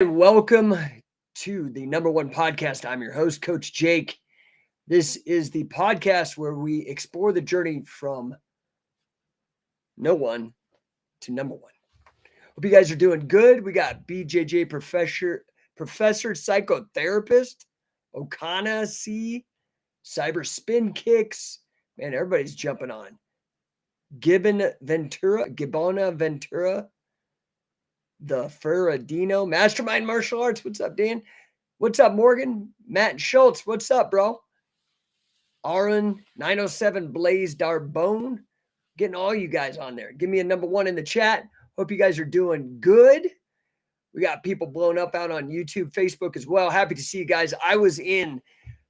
Welcome to the number one podcast. I'm your host, Coach Jake. This is the podcast where we explore the journey from no one to number one. Hope you guys are doing good. We got BJJ professor psychotherapist, Okana C, cyber spin kicks. Man, everybody's jumping on. Gibbona Ventura, the Ferradino Mastermind Martial Arts. What's up, Dan? What's up, Morgan? Matt Schultz. What's up, bro? Aaron 907 Blaze Darbone. Getting all you guys on there. Give me a number one in the chat. Hope you guys are doing good. We got people blowing up out on YouTube, Facebook as well. Happy to see you guys. I was in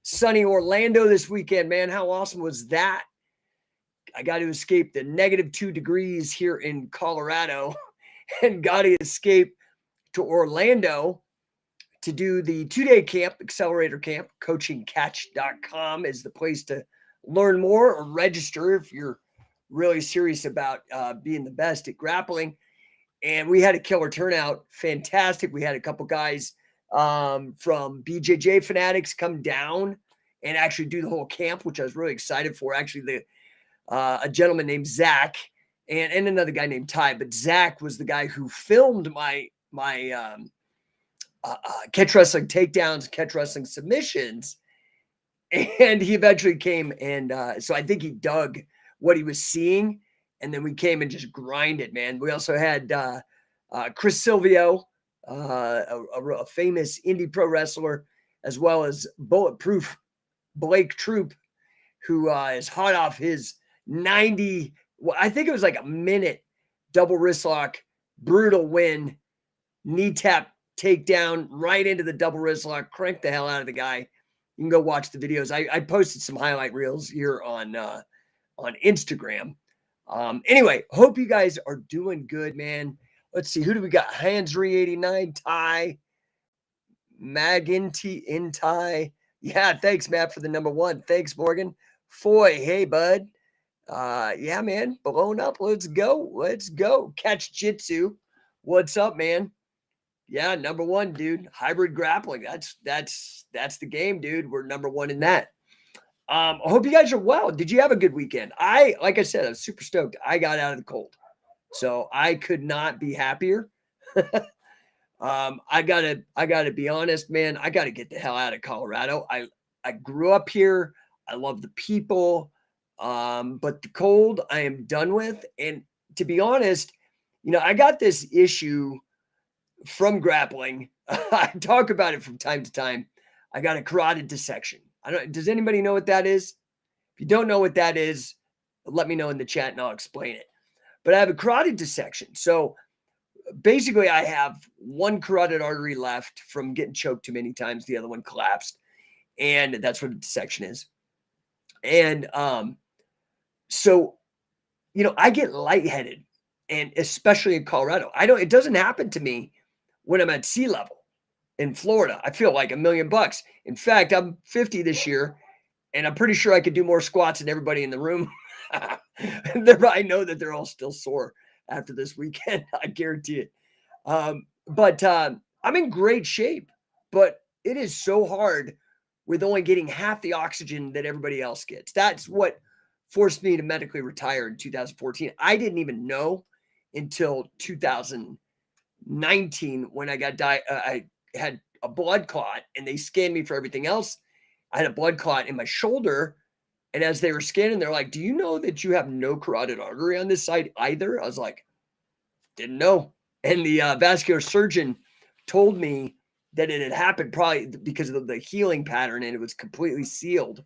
sunny Orlando this weekend, man. How awesome was that? I got to escape the -2 degrees here in Colorado and got to escape to Orlando to do the 2-day camp, accelerator camp. Coachingcatch.com is the place to learn more or register if you're really serious about being the best at grappling. And we had a killer turnout. Fantastic. We had a couple guys from BJJ Fanatics come down and actually do the whole camp, which I was really excited for. Actually, a gentleman named Zach and another guy named Ty, but Zach was the guy who filmed my catch wrestling takedowns, catch wrestling submissions, and he eventually came and so I think he dug what he was seeing, and then we came and just grinded, man. We also had Chris Silvio, a famous indie pro wrestler, as well as Bulletproof Blake Troop, who is hot off his 90. Well, I think it was like a minute double wrist lock, brutal win, knee tap takedown right into the double wrist lock, crank the hell out of the guy. You can go watch the videos. I posted some highlight reels here on Instagram. Anyway, hope you guys are doing good, man. Let's see, who do we got? Hansry89, Ty, Maginty. Yeah, thanks, Matt, for the number one. Thanks, Morgan. Foy, hey, bud. Yeah, man, blown up. Let's go. Catch Jitsu. What's up, man? Yeah, number one, dude. Hybrid grappling. That's the game, dude. We're number one in that. I hope you guys are well. Did you have a good weekend? Like I said, I was super stoked. I got out of the cold, so I could not be happier. I gotta be honest, man. I gotta get the hell out of Colorado. I grew up here. I love the people. But the cold I am done with. And to be honest, I got this issue from grappling. I talk about it from time to time. I got a carotid dissection. Does anybody know what that is? If you don't know what that is, let me know in the chat and I'll explain it. But I have a carotid dissection. So basically I have one carotid artery left from getting choked too many times. The other one collapsed. And that's what a dissection is. And, so, I get lightheaded, and especially in Colorado. It doesn't happen to me when I'm at sea level in Florida. I feel like $1 million. In fact, I'm 50 this year, and I'm pretty sure I could do more squats than everybody in the room. I know that they're all still sore after this weekend. I guarantee it. But I'm in great shape, but it is so hard with only getting half the oxygen that everybody else gets. That's what forced me to medically retire in 2014. I didn't even know until 2019 when I had a blood clot and they scanned me for everything else. I had a blood clot in my shoulder. And as they were scanning, they're like, do you know that you have no carotid artery on this side either? I was like, didn't know. And the vascular surgeon told me that it had happened probably because of the healing pattern and it was completely sealed,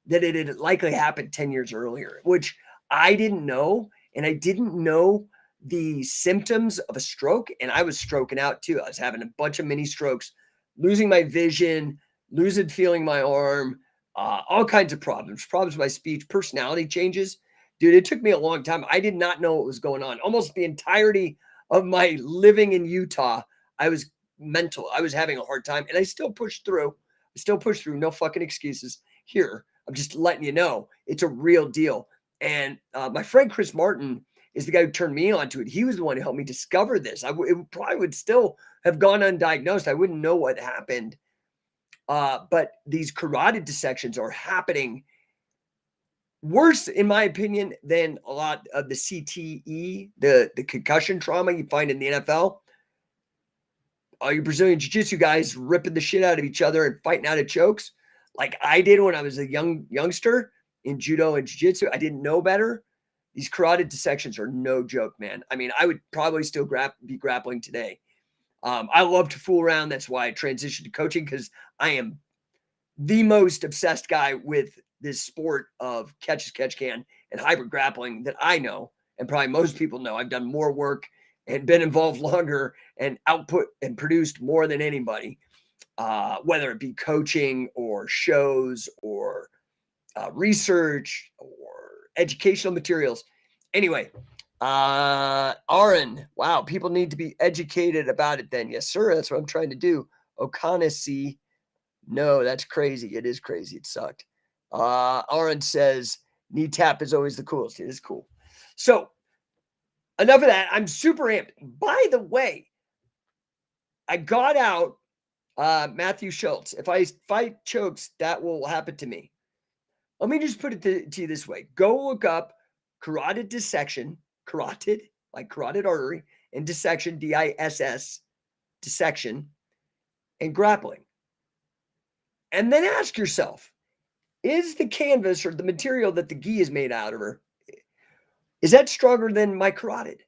that it had likely happened 10 years earlier, which I didn't know. And I didn't know the symptoms of a stroke. And I was stroking out too. I was having a bunch of mini strokes, losing my vision, lucid feeling my arm, all kinds of problems with my speech, personality changes. Dude, it took me a long time. I did not know what was going on. Almost the entirety of my living in Utah, I was mental. I was having a hard time and I still pushed through. No fucking excuses here. I'm just letting you know it's a real deal. And my friend Chris Martin is the guy who turned me onto it. He was the one who helped me discover this. It probably would still have gone undiagnosed. I wouldn't know what happened. But these carotid dissections are happening worse, in my opinion, than a lot of the CTE, the concussion trauma you find in the NFL. All you Brazilian jiu-jitsu guys ripping the shit out of each other and fighting out of chokes like I did when I was a youngster in judo and jiu-jitsu. I didn't know better. These carotid dissections are no joke, man. I mean, I would probably still be grappling today. I love to fool around. That's why I transitioned to coaching, because I am the most obsessed guy with this sport of catch as catch can and hybrid grappling that I know, and probably most people know. I've done more work and been involved longer and output and produced more than anybody, whether it be coaching or shows or research or educational materials. Anyway, Aaron, wow, people need to be educated about it then. Yes, sir. That's what I'm trying to do. O'Connessy. No, that's crazy. It is crazy. It sucked. Aaron says knee tap is always the coolest. It is cool. So enough of that. I'm super amped. By the way, I got out Matthew Schultz. If I fight chokes, that will happen to me. Let me just put it to you this way. Go look up carotid dissection, carotid, like carotid artery, and dissection, DISS, dissection, and grappling. And then ask yourself, is the canvas or the material that the gi is made out of, is that stronger than my carotid?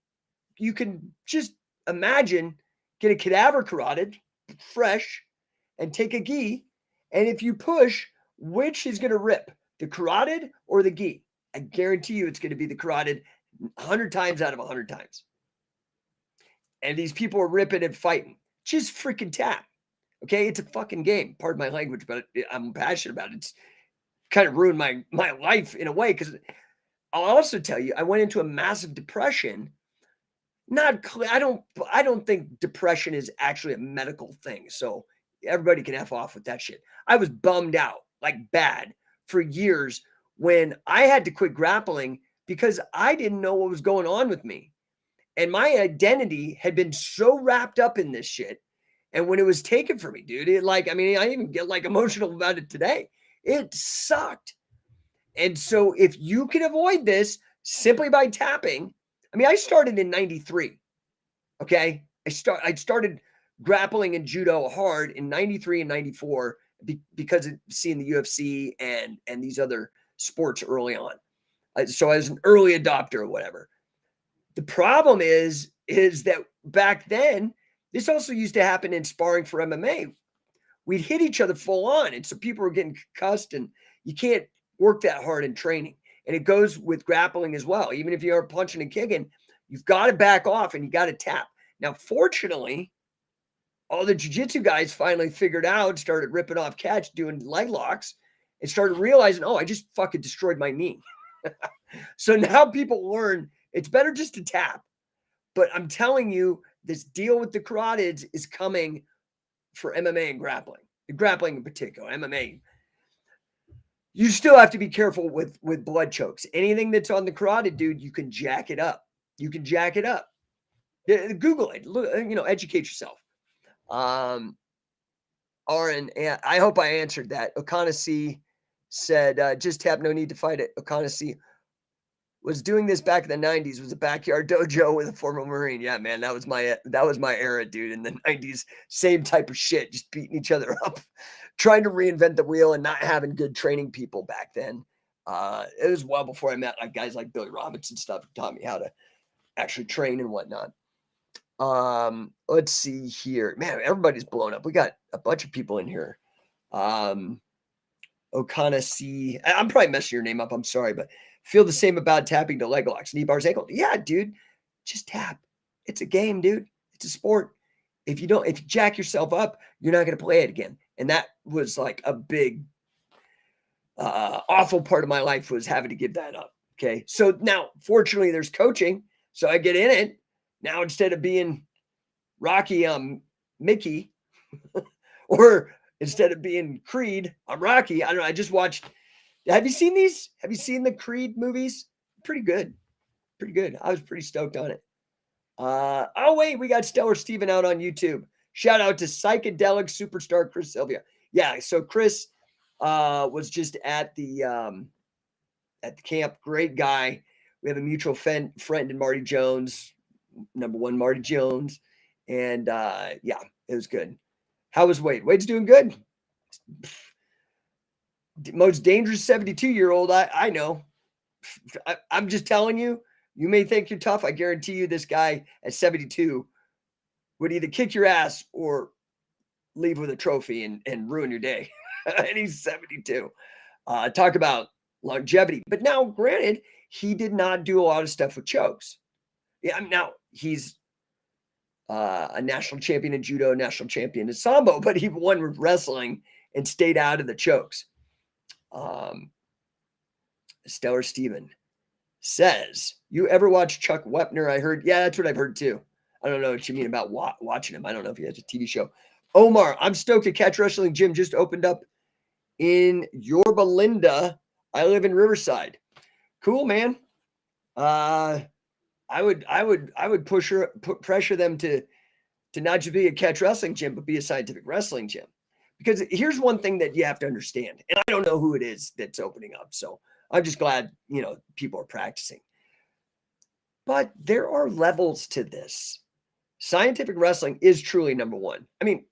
You can just imagine, get a cadaver carotid, fresh, and take a gi, and if you push, which is going to rip, the carotid or the gi? I guarantee you it's going to be the carotid 100 times out of 100 times. And these people are ripping and fighting. Just freaking tap. Okay, it's a fucking game. Pardon my language, but I'm passionate about it. It's kind of ruined my life in a way, because I'll also tell you, I went into a massive depression. I don't think depression is actually a medical thing. So everybody can F off with that shit. I was bummed out, like bad, for years when I had to quit grappling because I didn't know what was going on with me. And my identity had been so wrapped up in this shit. And when it was taken from me, dude, I even get like emotional about it today. It sucked. And so if you can avoid this simply by tapping, I started in 93. Okay. I started grappling and judo hard in 93 and 94 because of seeing the UFC and these other sports early on. So I was an early adopter or whatever. The problem is that back then, this also used to happen in sparring for MMA. We'd hit each other full on. And so people were getting concussed, and you can't work that hard in training. And it goes with grappling as well. Even if you are punching and kicking, you've got to back off and you got to tap. Now, fortunately, all the jiu-jitsu guys finally figured out, started ripping off catch, doing leg locks, and started realizing, oh, I just fucking destroyed my knee. So now people learn it's better just to tap. But I'm telling you, this deal with the carotids is coming for MMA and grappling in particular, MMA. You still have to be careful with blood chokes. Anything that's on the carotid, dude, you can jack it up. Google it. Look, educate yourself. Aaron, I hope I answered that. O'Connessy said, just tap, no need to fight it. O'Connessy was doing this back in the 90s, was a backyard dojo with a former Marine. Yeah, man, that was my era, dude. In the 90s, same type of shit, just beating each other up, trying to reinvent the wheel and not having good training people back then. It was well before I met like guys like Billy Roberts and stuff who taught me how to actually train and whatnot. Let's see here. Man, everybody's blown up. We got a bunch of people in here. O'Connessy, I'm probably messing your name up. I'm sorry, but feel the same about tapping to leg locks, knee bars, ankle. Yeah, dude, just tap. It's a game, dude. It's a sport. If you jack yourself up, you're not going to play it again. And that was like a big, awful part of my life, was having to give that up. Okay. So now, fortunately, there's coaching. So I get in it. Now, instead of being Rocky, I'm Mickey, or instead of being Creed, I'm Rocky. I don't know. I just watched. Have you seen these? Have you seen the Creed movies? Pretty good. pretty good. I was pretty stoked on it. Oh, wait, we got Stellar Steven out on YouTube. Shout out to psychedelic superstar Chris Sylvia. Yeah, so Chris was just at the camp. Great guy. We have a mutual friend in Marty Jones, number one Marty Jones. And yeah, it was good. How was Wade? Wade's doing good. Most dangerous 72-year-old I know. I'm just telling you, you may think you're tough. I guarantee you this guy at 72 would either kick your ass or leave with a trophy and ruin your day. And he's 72. Talk about longevity. But now, granted, he did not do a lot of stuff with chokes. Yeah, I mean, now he's a national champion in judo, national champion in sambo, but he won with wrestling and stayed out of the chokes. Stellar Steven says, you ever watch Chuck Wepner? I heard, yeah, that's what I've heard too. I don't know what you mean about watching him. I don't know if he has a TV show. Omar, I'm stoked to Catch Wrestling Gym just opened up in Yorba Linda. I live in Riverside. Cool, man. I would put pressure them to not just be a catch wrestling gym, but be a scientific wrestling gym. Because here's one thing that you have to understand, and I don't know who it is that's opening up, so I'm just glad, people are practicing. But there are levels to this. Scientific wrestling is truly number one. I mean,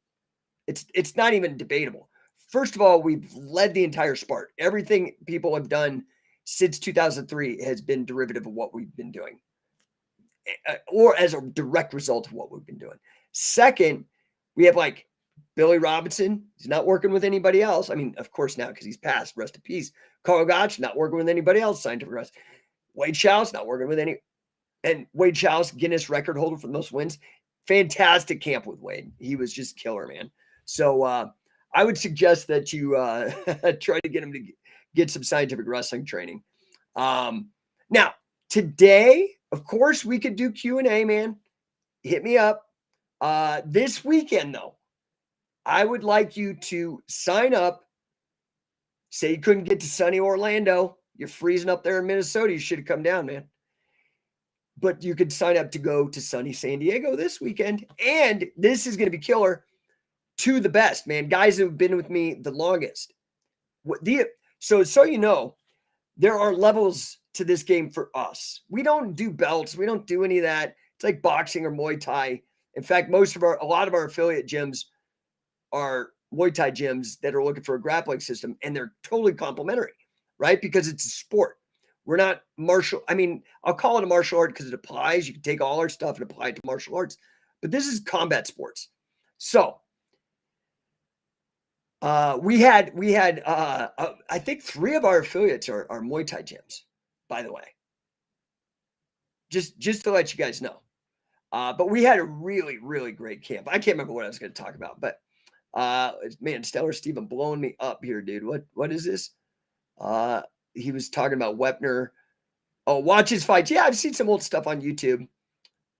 it's not even debatable. First of all, we've led the entire sport. Everything people have done since 2003 has been derivative of what we've been doing, or as a direct result of what we've been doing. Second, we have like Billy Robinson. He's not working with anybody else. I mean, of course now because he's passed. Rest in peace. Carl Gotch not working with anybody else. Scientific wrestling. Wade Chalice not working with any. And Wade Chalice, Guinness record holder for the most wins. Fantastic camp with Wade. He was just killer, man. So I would suggest that you try to get him to get some scientific wrestling training. Now, today, of course, we could do Q&A, man. Hit me up. This weekend, though, I would like you to sign up. Say you couldn't get to sunny Orlando. You're freezing up there in Minnesota. You should have come down, man. But you could sign up to go to sunny San Diego this weekend. And this is going to be killer. To the best, man. Guys who've been with me the longest. So you know, there are levels to this game for us. We don't do belts. We don't do any of that. It's like boxing or Muay Thai. In fact, a lot of our affiliate gyms are Muay Thai gyms that are looking for a grappling system, and they're totally complementary, right? Because it's a sport. We're not martial. I mean, I'll call it a martial art because it applies. You can take all our stuff and apply it to martial arts, but this is combat sports. So we had I think 3 of our affiliates are Muay Thai gyms, by the way. Just to let you guys know. But we had a really, really great camp. I can't remember what I was going to talk about, but man, Stellar Steven blowing me up here, dude. What is this? He was talking about Wepner. Oh, watch his fights. Yeah, I've seen some old stuff on YouTube.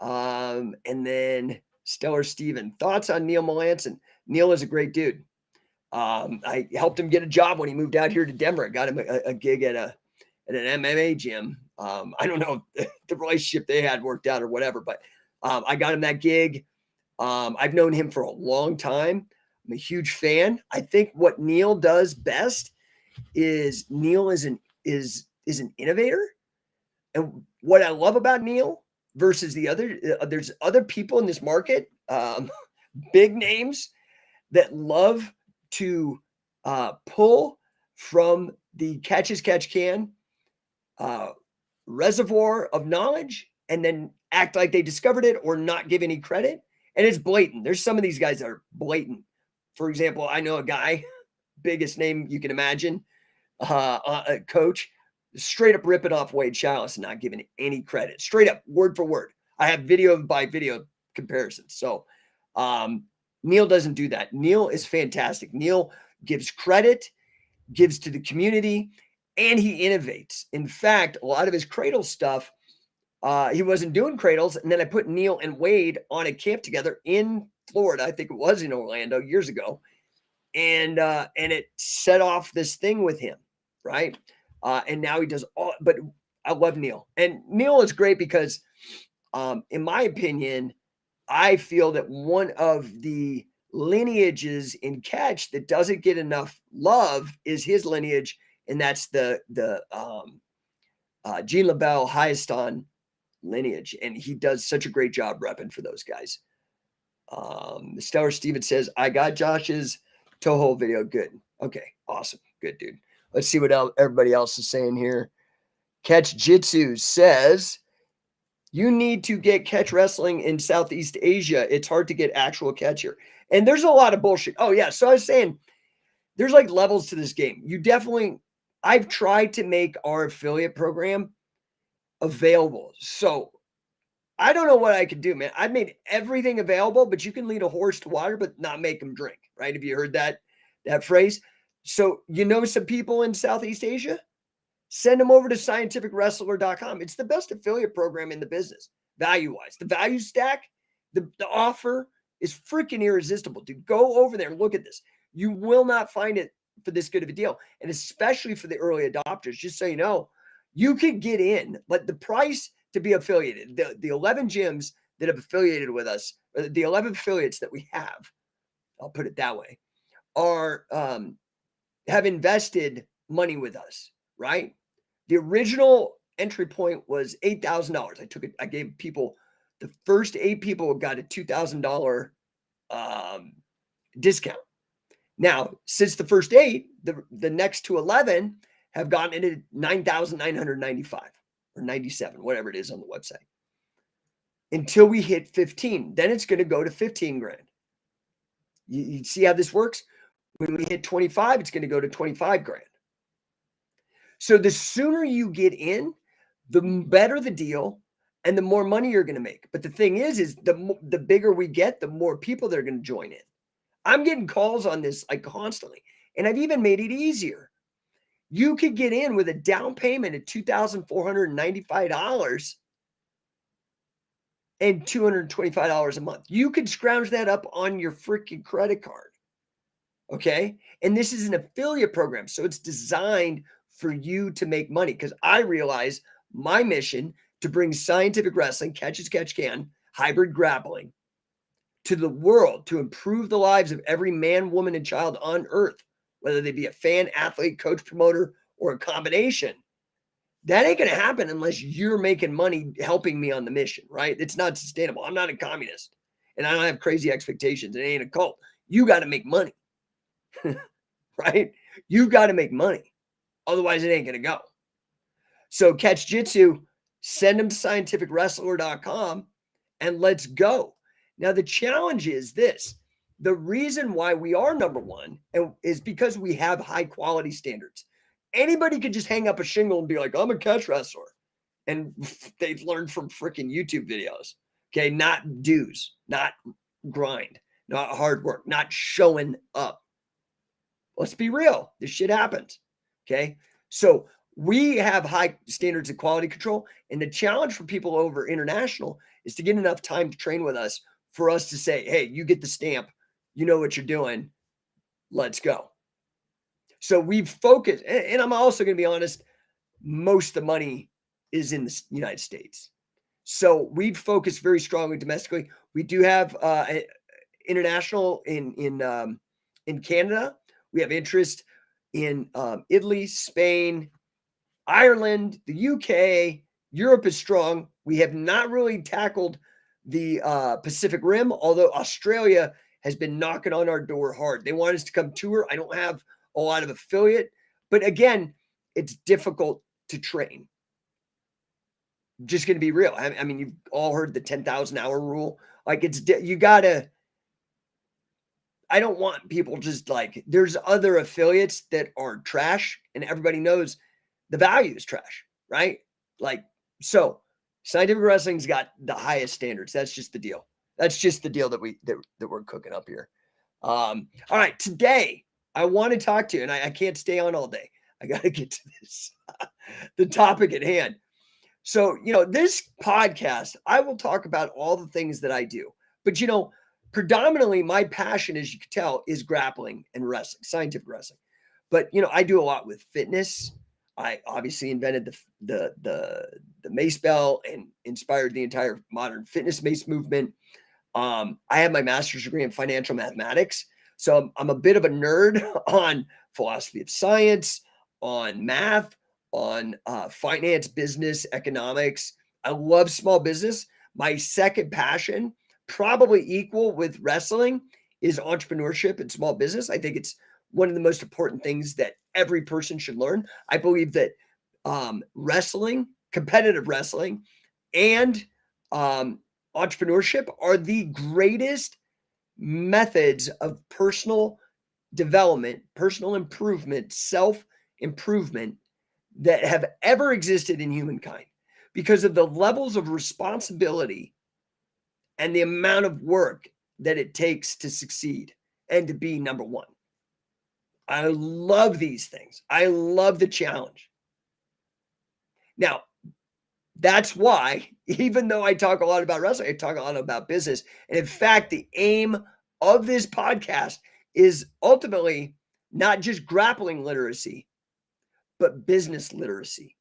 And then Stellar Steven. Thoughts on Neil Melanson? Neil is a great dude. I helped him get a job when he moved out here to Denver. I got him a gig at an MMA gym. I don't know if the relationship they had worked out or whatever, but I got him that gig. I've known him for a long time. I'm a huge fan. I think what Neil does best is Neil is an innovator. And what I love about Neil versus there's other people in this market, big names that love to pull from the catch as catch can reservoir of knowledge and then act like they discovered it or not give any credit. And it's blatant. There's some of these guys that are blatant. For example, I know a guy, biggest name you can imagine, a coach, straight up ripping off Wade Chalice and not giving any credit. Straight up, word for word. I have video by video comparisons. So Neil doesn't do that. Neil is fantastic. Neil gives credit, gives to the community, and he innovates. In fact, a lot of his cradle stuff, he wasn't doing cradles. And then I put Neil and Wade on a camp together in Florida. I think it was in Orlando years ago. And it set off this thing with him, right? And now he does all, but I love Neil. And Neil is great because, in my opinion, I feel that one of the lineages in catch that doesn't get enough love is his lineage, and that's the Gene LaBelle Hayastan lineage, and he does such a great job repping for those guys. Stellar Steven says, I got Josh's Toho video. Good. Okay, awesome. Good, dude. Let's see what everybody else is saying here. Catch Jitsu says, you need to get catch wrestling in Southeast Asia. It's hard to get actual catch here. And there's a lot of bullshit. Oh, yeah. So I was saying, there's like levels to this game. I've tried to make our affiliate program available. So I don't know what I could do, man. I've made everything available, but you can lead a horse to water, but not make him drink, right? Have you heard that phrase? So, some people in Southeast Asia? Send them over to scientificwrestler.com. It's the best affiliate program in the business, value-wise. The value stack, the offer is freaking irresistible. Dude, go over there and look at this. You will not find it for this good of a deal, and especially for the early adopters. Just so you know, you could get in, but the price to be affiliated, the 11 gyms that have affiliated with us, the 11 affiliates that we have, I'll put it that way, have invested money with us. Right? The original entry point was $8,000. I gave people, the first 8 people got a $2,000 discount. Now, since the first 8, the next to 11 have gotten into $9,995 or 97, whatever it is on the website, until we hit 15. Then it's going to go to 15 grand. You see how this works? When we hit 25, it's going to go to 25 grand. So the sooner you get in, the better the deal and the more money you're going to make. But the thing is the bigger we get, the more people that are going to join in. I'm getting calls on this like constantly, and I've even made it easier. You could get in with a down payment of $2,495 and $225 a month. You could scrounge that up on your freaking credit card. Okay? And this is an affiliate program, so it's designed for you to make money, because I realize my mission to bring scientific wrestling, catch as catch can, hybrid grappling, to the world, to improve the lives of every man, woman, and child on earth, whether they be a fan, athlete, coach, promoter, or a combination. That ain't going to happen unless you're making money helping me on the mission, right? It's not sustainable. I'm not a communist, and I don't have crazy expectations. It ain't a cult. You got to make money, right? You got to make money. Otherwise, it ain't going to go. So catch Jitsu, send them to scientificwrestler.com, and let's go. Now, the challenge is this. The reason why we are number one is because we have high quality standards. Anybody could just hang up a shingle and be like, I'm a catch wrestler. And they've learned from freaking YouTube videos. Okay, not dues, not grind, not hard work, not showing up. Let's be real. This shit happens. Okay, so we have high standards of quality control, and the challenge for people over international is to get enough time to train with us for us to say, hey, you get the stamp, you know what you're doing, let's go. So we've focused, and I'm also going to be honest, most of the money is in the United States. So we've focused very strongly domestically. We do have international in Canada. We have interest in Italy, Spain, Ireland, the UK. Europe is strong. We have not really tackled the Pacific Rim, although Australia has been knocking on our door hard. They want us to come tour. I don't have a lot of affiliate, but again, it's difficult to train. Just going to be real. I mean, you've all heard the 10,000 hour rule. Like you gotta, I don't want people just like, there's other affiliates that are trash, and everybody knows the value is trash, right? Like, so scientific wrestling's got the highest standards. That's just the deal. That's just the deal that we're cooking up here. All right, today I want to talk to you, and I can't stay on all day. I got to get to this, the topic at hand. So, this podcast, I will talk about all the things that I do, but predominantly my passion, as you can tell, is grappling and wrestling, scientific wrestling. But, I do a lot with fitness. I obviously invented the mace bell and inspired the entire modern fitness mace movement. I have my master's degree in financial mathematics, so I'm a bit of a nerd on philosophy of science, on math, on finance, business, economics. I love small business. My second passion, probably equal with wrestling, is entrepreneurship and small business. I think it's one of the most important things that every person should learn. I believe that wrestling, competitive wrestling, and entrepreneurship are the greatest methods of personal development, personal improvement, self improvement that have ever existed in humankind because of the levels of responsibility and the amount of work that it takes to succeed and to be number one. I love these things. I love the challenge. Now, that's why, even though I talk a lot about wrestling, I talk a lot about business. And in fact, the aim of this podcast is ultimately not just grappling literacy, but business literacy.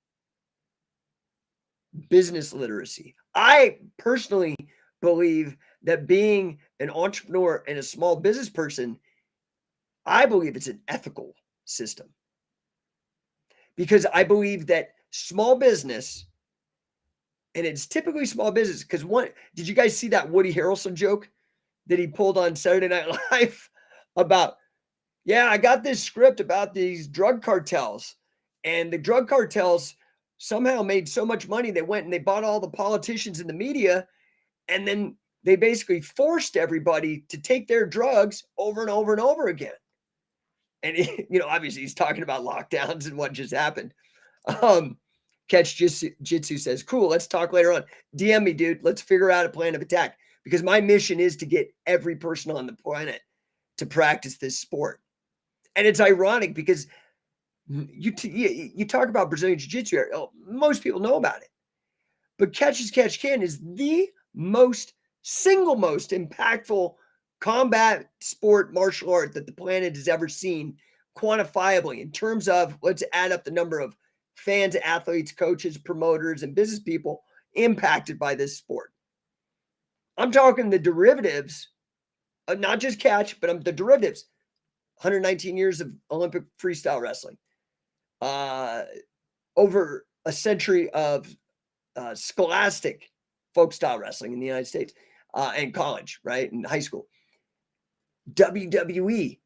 Business literacy. I personally believe that being an entrepreneur and a small business person, I believe it's an ethical system. Because I believe that small business, and it's typically small business, because did you guys see that Woody Harrelson joke that he pulled on Saturday Night Live about, yeah, I got this script about these drug cartels, and the drug cartels somehow made so much money, they went and they bought all the politicians in the media, and then they basically forced everybody to take their drugs over and over and over again. And, obviously he's talking about lockdowns and what just happened. Catch Jitsu says, cool, let's talk later on. DM me, dude. Let's figure out a plan of attack, because my mission is to get every person on the planet to practice this sport. And it's ironic because you talk about Brazilian Jiu-Jitsu, most people know about it. But Catch as Catch Can is the single most impactful combat sport martial art that the planet has ever seen, quantifiably, in terms of, let's add up the number of fans, athletes, coaches, promoters, and business people impacted by this sport. I'm talking the derivatives, not just catch, but the derivatives. 119 years of Olympic freestyle wrestling, over a century of scholastic folk style wrestling in the United States, and college, right, and high school. WWE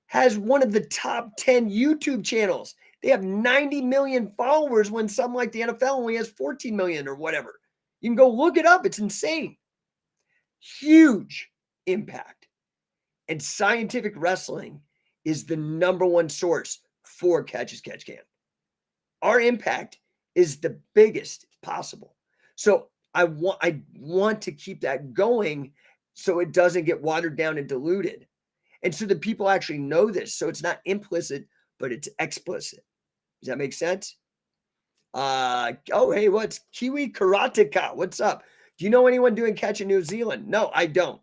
has one of the top 10 YouTube channels. They have 90 million followers when some like the NFL only has 14 million or whatever. You can go look it up. It's insane. Huge impact. And scientific wrestling is the number one source for Catch as Catch Can. Our impact is the biggest possible. So I want to keep that going so it doesn't get watered down and diluted. And so that people actually know this. So it's not implicit, but it's explicit. Does that make sense? Hey, what's Kiwi Karateka? What's up? Do you know anyone doing catch in New Zealand? No, I don't.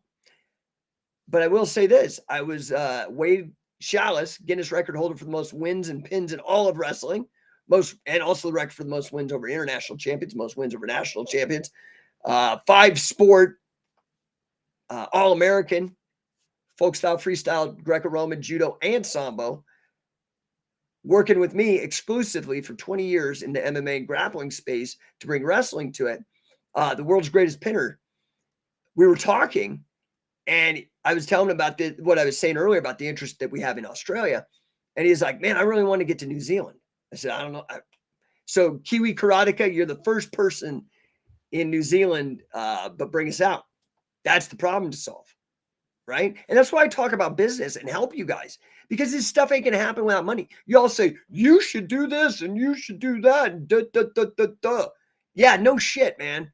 But I will say this. I was Wade Chalice, Guinness record holder for the most wins and pins in all of wrestling. And also the record for the most wins over international champions, most wins over national champions. 5-sport All-American, folk style, freestyle, Greco-Roman, judo, and sambo. Working with me exclusively for 20 years in the MMA and grappling space to bring wrestling to it. The world's greatest pinner. We were talking, and I was telling him about what I was saying earlier about the interest that we have in Australia. And he's like, man, I really want to get to New Zealand. I said, I don't know. So Kiwi Karateka, you're the first person in New Zealand, but bring us out. That's the problem to solve, right? And that's why I talk about business and help you guys, because this stuff ain't going to happen without money. You all say, you should do this and you should do that. And Yeah, no shit, man.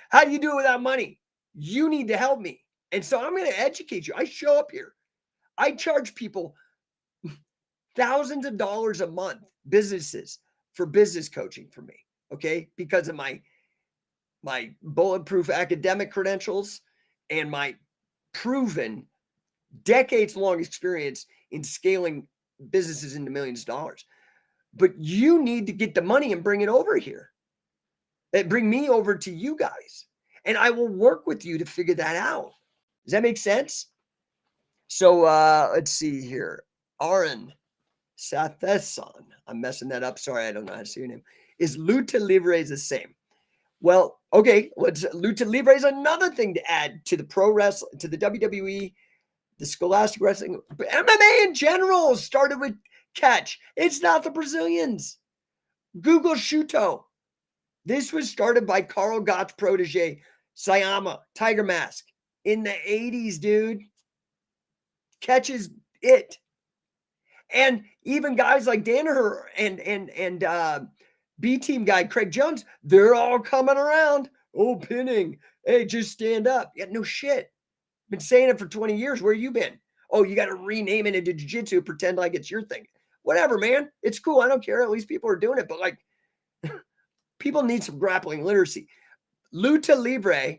How do you do it without money? You need to help me. And so I'm going to educate you. I show up here. I charge people thousands of dollars a month, businesses, for business coaching for me, okay? Because of my bulletproof academic credentials and my proven decades-long experience in scaling businesses into millions of dollars. But you need to get the money and bring it over here. Bring me over to you guys. And I will work with you to figure that out. Does that make sense? So let's see here. Aaron Sathesan. I'm messing that up. Sorry, I don't know how to say your name. Is Lucha Libre the same? Well, okay. Lucha Libre is another thing to add to the pro wrestling, to the WWE, the Scholastic Wrestling, but MMA in general started with catch. It's not the Brazilians. Google Shuto. This was started by Carl Gott's protege, Sayama, Tiger Mask, in the 80s, dude. Catch is it. And even guys like Danaher and B-team guy Craig Jones, they're all coming around. Oh, pinning. Hey, just stand up. Yeah, no shit. Been saying it for 20 years. Where you been? Oh, you got to rename it into jiu-jitsu, pretend like it's your thing. Whatever, man. It's cool. I don't care. At least people are doing it. But like, people need some grappling literacy. Lucha Libre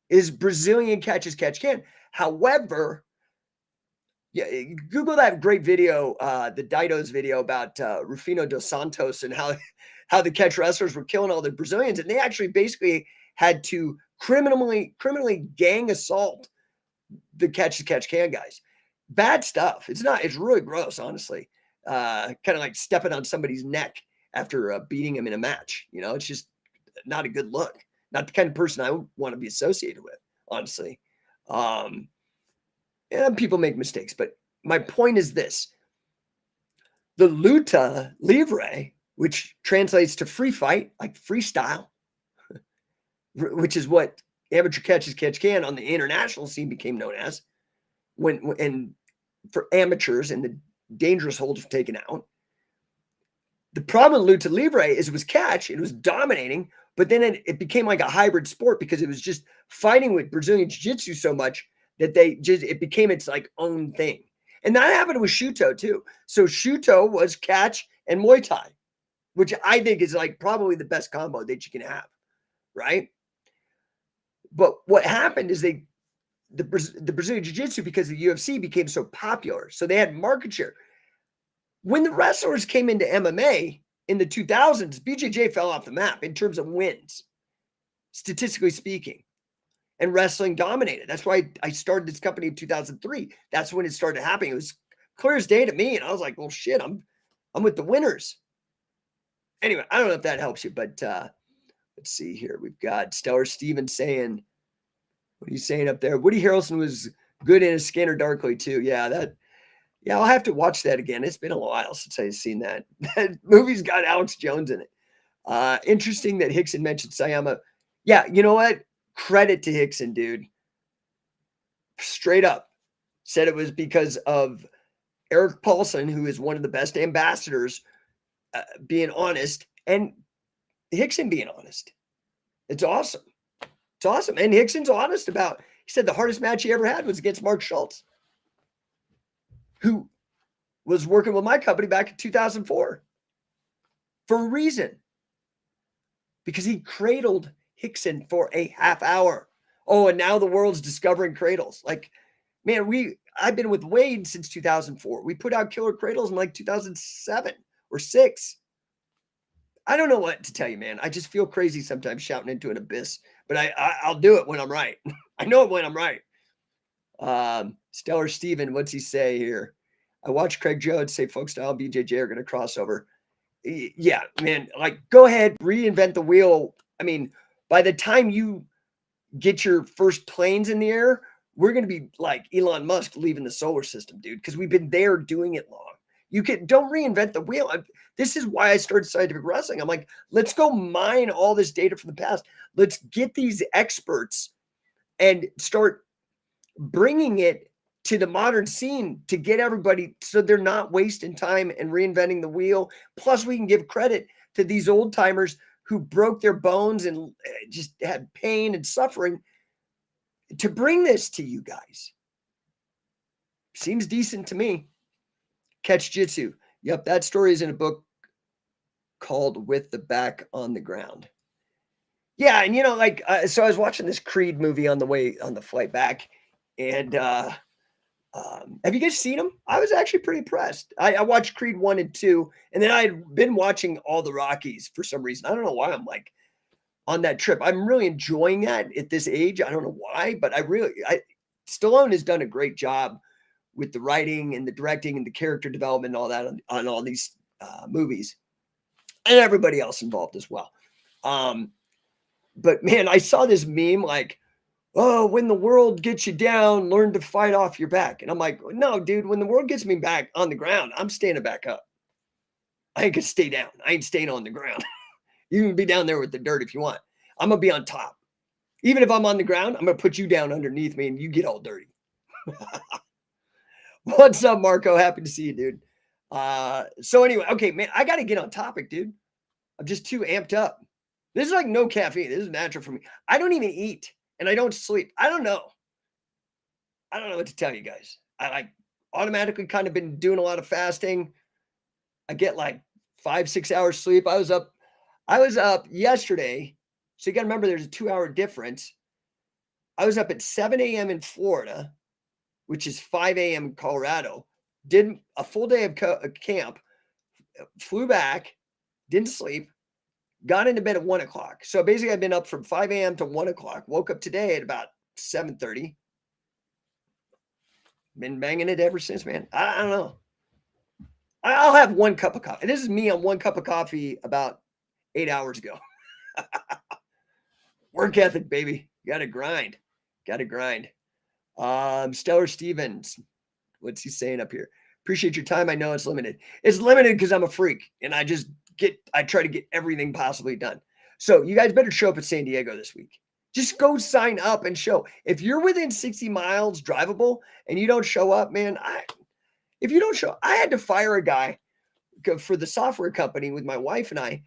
is Brazilian catch as catch can. However, yeah, Google that great video, the Dido's video about Rufino dos Santos and how the catch wrestlers were killing all the Brazilians. And they actually basically had to criminally gang assault the catch can guys. Bad stuff. It's really gross, honestly. Kind of like stepping on somebody's neck after beating him in a match. You know, it's just not a good look. Not the kind of person I would want to be associated with, honestly. And people make mistakes, but my point is this. The Lucha Libre, which translates to free fight, like freestyle, which is what amateur catch can on the international scene became known as, and for amateurs and the dangerous holds were taken out. The problem with Lucha Libre is it was catch, it was dominating, but then it became like a hybrid sport because it was just fighting with Brazilian Jiu-Jitsu so much that it became its like own thing. And that happened with Shuto too. So Shuto was catch and Muay Thai, which I think is like probably the best combo that you can have, right? But what happened is the Brazilian Jiu-Jitsu, because the UFC became so popular, so they had market share. When the wrestlers came into MMA in the 2000s, BJJ fell off the map in terms of wins, statistically speaking. And wrestling dominated. That's why I started this company in 2003. That's when it started happening. It was clear as day to me. And I was like, well, shit, I'm with the winners. Anyway, I don't know if that helps you, but let's see here. We've got Stellar Steven saying, what are you saying up there? Woody Harrelson was good in A Scanner Darkly too. Yeah, I'll have to watch that again. It's been a while since I've seen that. That movie's got Alex Jones in it. Interesting that Hickson mentioned Sayama. Yeah, you know what? Credit to Hickson, dude. Straight up. Said it was because of Eric Paulson, who is one of the best ambassadors, being honest, and Hickson being honest. It's awesome. It's awesome. And Hickson's honest about, he said the hardest match he ever had was against Mark Schultz, who was working with my company back in 2004 for a reason. Because he cradled Hickson for a half hour. Oh, and now the world's discovering cradles. Like, man, I've been with Wade since 2004. We put out killer cradles in like 2007 or 6. I don't know what to tell you, man. I just feel crazy sometimes shouting into an abyss, but I'll do it when I'm right. I know it when I'm right. Stellar Steven, what's he say here? I watched Craig Jones say folk style BJJ are going to cross over. Yeah, man, like go ahead, reinvent the wheel. I mean, by the time you get your first planes in the air, we're going to be like Elon Musk leaving the solar system, dude, because we've been there doing it long. Don't reinvent the wheel. This is why I started scientific wrestling. I'm like, let's go mine all this data from the past. Let's get these experts and start bringing it to the modern scene to get everybody so they're not wasting time and reinventing the wheel. Plus, we can give credit to these old timers who broke their bones and just had pain and suffering to bring this to you guys. Seems decent to me. Catch Jitsu. Yep, that story is in a book called With the Back on the Ground. Yeah, and so I was watching this Creed movie on the flight back, and Have you guys seen them? I was actually pretty impressed. I watched Creed 1 and 2, and then I had been watching all the Rockies for some reason. I don't know why I'm like on that trip. I'm really enjoying that at this age. I don't know why, but Stallone has done a great job with the writing and the directing and the character development and all that on all these movies, and everybody else involved as well. But man, I saw this meme like, oh, when the world gets you down, learn to fight off your back. And I'm like, no, dude, when the world gets me back on the ground, I'm standing back up. I ain't gonna stay down. I ain't staying on the ground. You can be down there with the dirt if you want. I'm gonna be on top. Even if I'm on the ground, I'm gonna put you down underneath me and you get all dirty. What's up, Marco? Happy to see you, dude. So anyway, okay, man, I gotta get on topic, dude. I'm just too amped up. This is like no caffeine. This is natural for me. I don't even eat and I don't sleep. I don't know. I don't know what to tell you guys. I like automatically kind of been doing a lot of fasting. I get like 5-6 hours sleep. I was up yesterday. So you got to remember there's a 2-hour difference. I was up at 7 a.m. in Florida, which is 5 a.m. in Colorado. Did a full day of camp, flew back, didn't sleep, got into bed at 1 o'clock. So basically I've been up from 5 a.m. to 1 o'clock. Woke up today at about 7:30. Been banging it ever since, man. I don't know. I'll have 1 cup of coffee. This is me on 1 cup of coffee about 8 hours ago. Work ethic, baby. Got to grind. Got to grind. Stellar Stevens. What's he saying up here? Appreciate your time. I know it's limited. It's limited because I'm a freak and I try to get everything possibly done. So you guys better show up at San Diego this week. Just go sign up and show. If you're within 60 miles drivable and you don't show up, man, if you don't show, I had to fire a guy for the software company with my wife and I.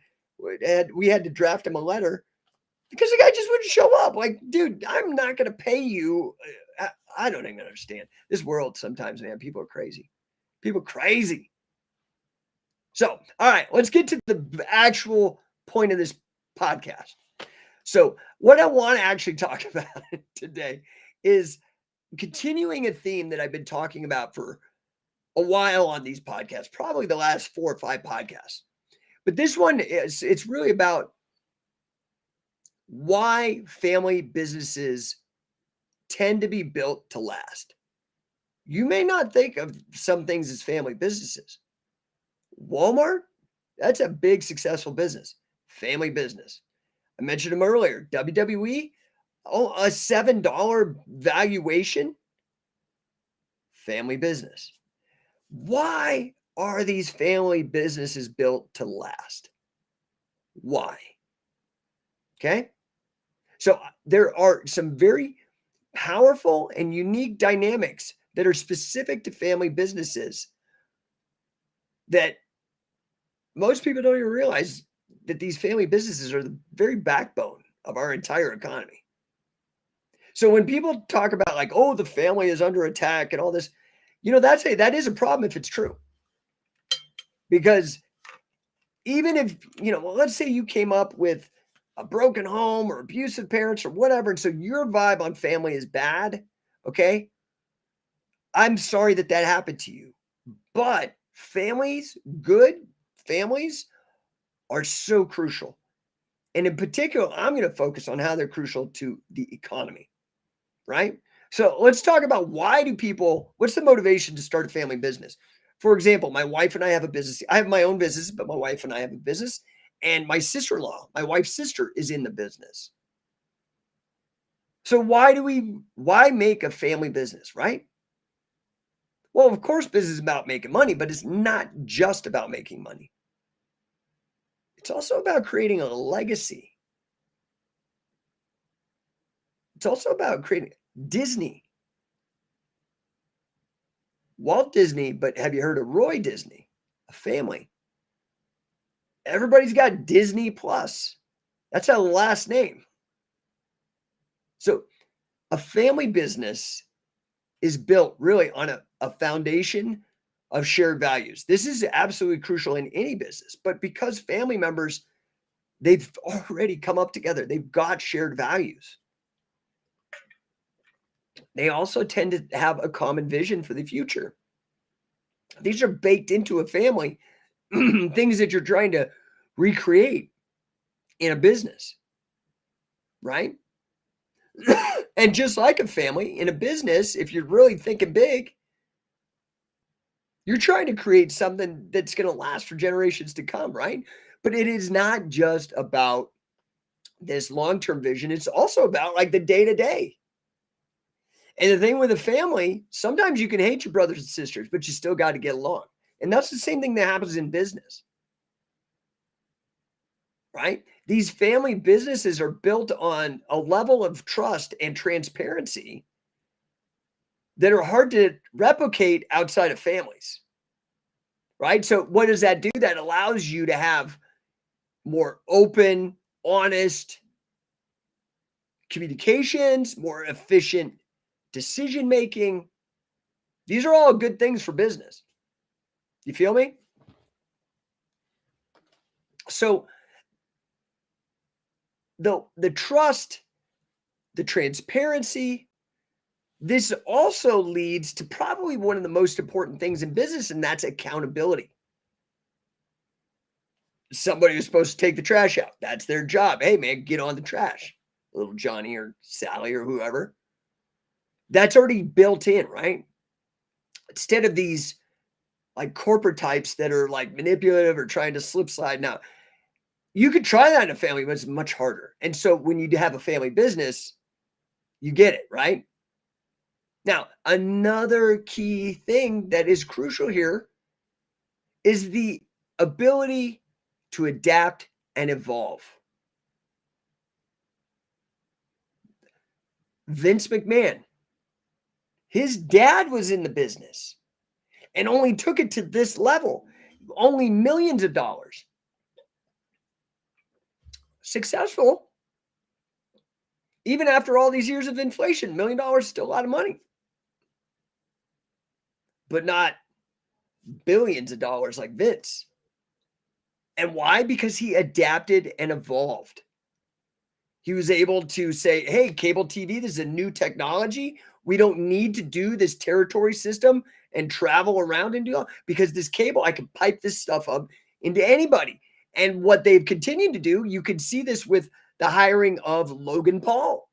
We had to draft him a letter because the guy just wouldn't show up. Like, dude, I'm not going to pay you. I don't even understand this world sometimes, man. People are crazy. People crazy. So, all right, let's get to the actual point of this podcast. So what I want to actually talk about today is continuing a theme that I've been talking about for a while on these podcasts, probably the last 4 or 5 podcasts. But this one it's really about why family businesses tend to be built to last. You may not think of some things as family businesses. Walmart, that's a big successful business, family business. I mentioned them earlier. WWE, a $7 valuation, family business. Why are these family businesses built to last? Why? Okay. So there are some very powerful and unique dynamics that are specific to family businesses that most people don't even realize that these family businesses are the very backbone of our entire economy. So when people talk about like, oh, the family is under attack and all this, that is a problem if it's true. Because even if, let's say you came up with a broken home or abusive parents or whatever, and so your vibe on family is bad, okay? I'm sorry that happened to you. But good families are so crucial. And in particular, I'm going to focus on how they're crucial to the economy, right? So let's talk about what's the motivation to start a family business? For example, my wife and I have a business. I have my own business, but my wife and I have a business. And my sister-in-law, my wife's sister, is in the business. So why make a family business, right? Well, of course, business is about making money, but it's not just about making money. It's also about creating a legacy. It's also about creating Disney. Walt Disney, but have you heard of Roy Disney? A family. Everybody's got Disney Plus. That's a last name. So a family business is built really on a foundation of shared values. This is absolutely crucial in any business, but because family members, they've already come up together. They've got shared values. they also tend to have a common vision for the future. These are baked into a family, things that you're trying to recreate in a business, right? And just like a family in a business, if you're really thinking big, you're trying to create something that's going to last for generations to come, right? But it is not just about this long-term vision. It's also about like the day to day. And the thing with a family, sometimes you can hate your brothers and sisters, but you still got to get along. And that's the same thing that happens in business, right? These family businesses are built on a level of trust and transparency that are hard to replicate outside of families, right? So what does that do? That allows you to have more open, honest communications, more efficient decision making. These are all good things for business. You feel me? So the trust, the transparency, this also leads to probably one of the most important things in business, and that's accountability. Somebody who's supposed to take the trash out, that's their job. Hey, man, get on the trash. Little Johnny or Sally or whoever. That's already built in, right? Instead of these like corporate types that are like manipulative or trying to slip slide. Now, you could try that in a family, but it's much harder. And so when you have a family business, you get it, right? Now, another key thing that is crucial here is the ability to adapt and evolve. Vince McMahon, his dad was in the business and only took it to this level, only millions of dollars. Successful. Even after all these years of inflation, $1 million is still a lot of money. But not billions of dollars like Vince. And why? Because he adapted and evolved. He was able to say, hey, cable TV, this is a new technology. We don't need to do this territory system and travel around and do all, because this cable, I can pipe this stuff up into anybody. And what they've continued to do, you can see this with the hiring of Logan Paul.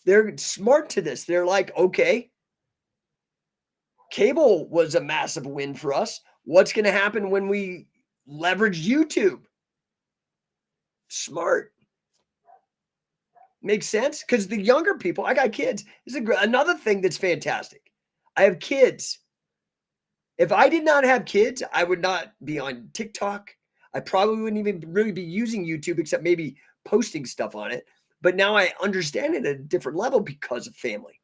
They're smart to this. They're like, okay, cable was a massive win for us. What's going to happen when we leverage YouTube? Smart. Makes sense? Because the younger people, I got kids. This is another thing that's fantastic. I have kids. If I did not have kids, I would not be on TikTok. I probably wouldn't even really be using YouTube except maybe posting stuff on it. But now I understand it at a different level because of family.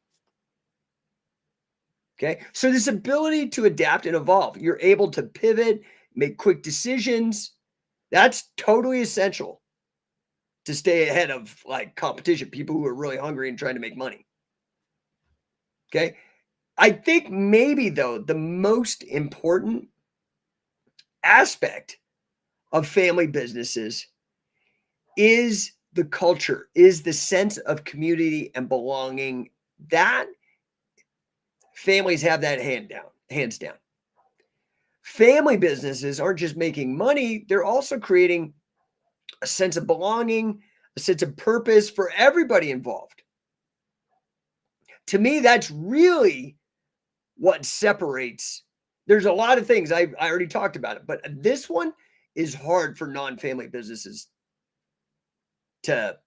Okay. So this ability to adapt and evolve, you're able to pivot, make quick decisions. That's totally essential to stay ahead of like competition, people who are really hungry and trying to make money. Okay. I think maybe though, the most important aspect of family businesses is the culture, is the sense of community and belonging. That families have that hands down. Family businesses aren't just making money, they're also creating a sense of belonging, a sense of purpose for everybody involved. To me, that's really what separates. There's a lot of things I already talked about it, but this one is hard for non-family businesses to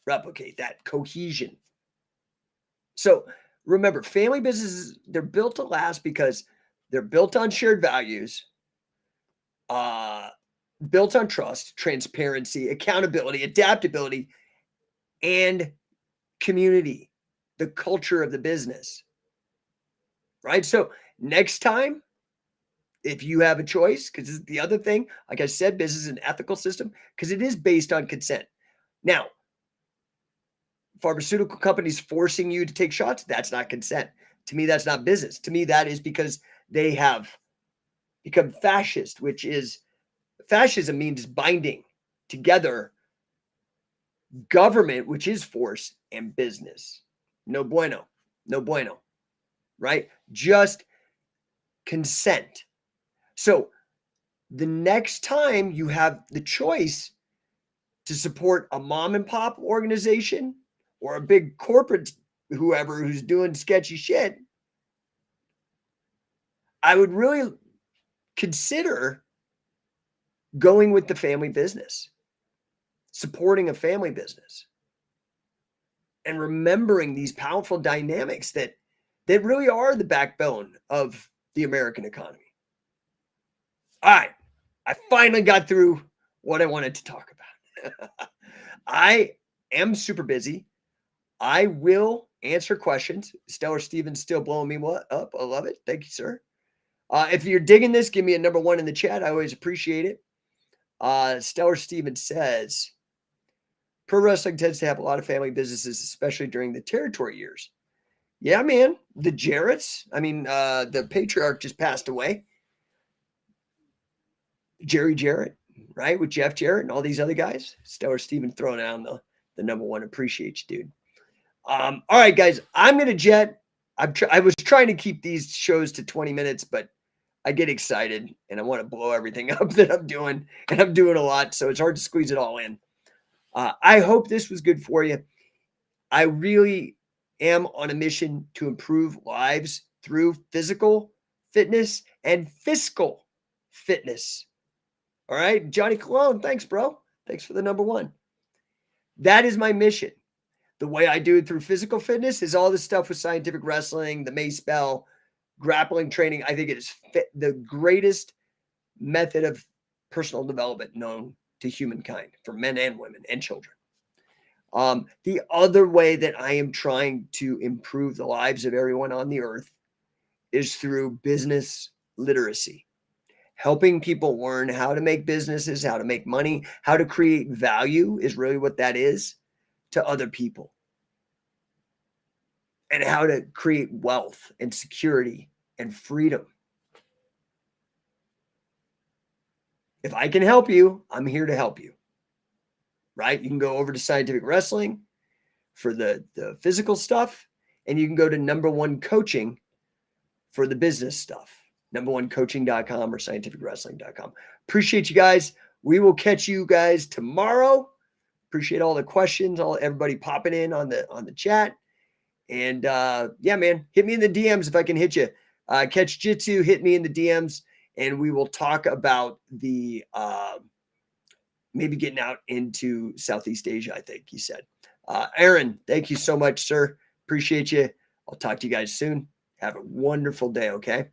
replicate, that cohesion. So remember, family businesses, they're built to last because they're built on shared values, built on trust, transparency, accountability, adaptability, and community, the culture of the business. Right? So next time, if you have a choice, because this is the other thing, like I said, business is an ethical system because it is based on consent. Now, pharmaceutical companies forcing you to take shots, that's not consent. To me, that's not business. To me, that is because they have become fascist, which is fascism means binding together government, which is force, and business. No bueno. No bueno. Right? Just consent. So the next time you have the choice to support a mom and pop organization or a big corporate whoever who's doing sketchy shit, I would really consider going with the family business, supporting a family business, and remembering these powerful dynamics that really are the backbone of the American economy. All right, I finally got through what I wanted to talk about. I am super busy. I will answer questions. Stellar Steven's still blowing me up. I love it. Thank you, sir. If you're digging this, give me a number 1 in the chat. I always appreciate it. Stellar Steven says, pro wrestling tends to have a lot of family businesses, especially during the territory years. Yeah, man. The Jarretts. I mean, the patriarch just passed away. Jerry Jarrett, right? With Jeff Jarrett and all these other guys. Stellar Steven throwing down the number 1. Appreciate you, dude. All right, guys. I'm going to jet. I was trying to keep these shows to 20 minutes, but I get excited and I want to blow everything up that I'm doing. And I'm doing a lot, so it's hard to squeeze it all in. I hope this was good for you. I really am on a mission to improve lives through physical fitness and fiscal fitness. All right, Johnny Cologne, thanks, bro. Thanks for the number 1. That is my mission. The way I do it through physical fitness is all this stuff with scientific wrestling, the Mace Bell, grappling training. I think it is the greatest method of personal development known to humankind for men and women and children. The other way that I am trying to improve the lives of everyone on the earth is through business literacy. Helping people learn how to make businesses, how to make money, how to create value is really what that is to other people. And how to create wealth and security and freedom. If I can help you, I'm here to help you. Right? You can go over to Scientific Wrestling for the physical stuff, and you can go to number 1 coaching for the business stuff. number1coaching.com or scientificwrestling.com. Appreciate you guys. We will catch you guys tomorrow. Appreciate all the questions, everybody popping in on the chat. And yeah, man, hit me in the DMs if I can hit you. Catch Jitsu, hit me in the DMs, and we will talk about the maybe getting out into Southeast Asia, I think he said. Aaron, thank you so much, sir. Appreciate you. I'll talk to you guys soon. Have a wonderful day, okay?